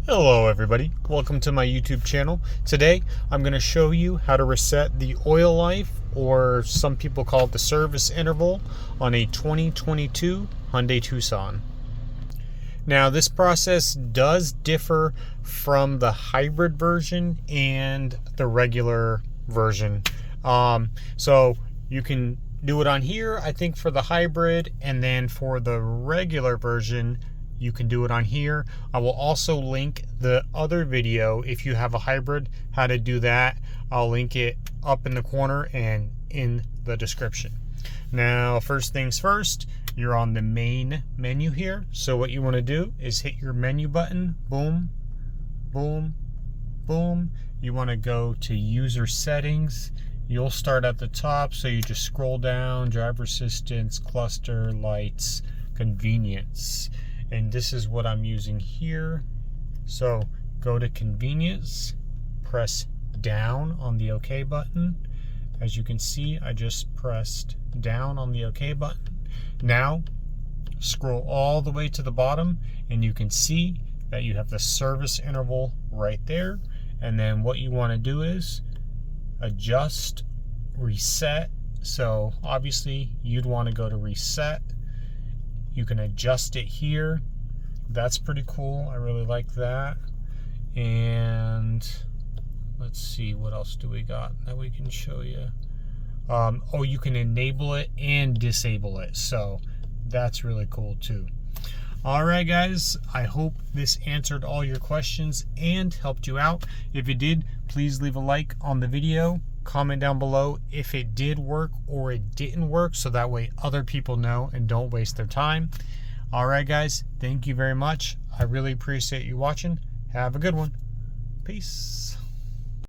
Hello everybody, welcome to my YouTube channel. Today I'm going to show you how to reset the oil life, or some people call it the service interval, on a 2022 Hyundai Tucson. Now this process does differ from the hybrid version and the regular version. So you can do it on here, I think, for the hybrid, and then for the regular version you can do it on here. I will also link the other video if you have a hybrid, how to do that. I'll link it up in the corner and in the description. Now, first things first, you're on the main menu here. So what you want to do is hit your menu button, boom, boom, boom. You want to go to user settings. You'll start at the top, so you just scroll down, driver assistance, cluster, lights, convenience. And this is what I'm using here. So go to convenience, press down on the OK button. As you can see, I just pressed down on the OK button. Now scroll all the way to the bottom and you can see that you have the service interval right there. And then what you want to do is adjust, reset. So obviously you'd want to go to reset. You can adjust it here. That's pretty cool. I really like that. And let's see, what else do we got that we can show you? Oh, you can enable it and disable it. So that's really cool too. All right, guys, I hope this answered all your questions and helped you out. If it did, please leave a like on the video. Comment down below if it did work or it didn't work, so that way other people know and don't waste their time. All right, guys, thank you very much. I really appreciate you watching. Have a good one. Peace.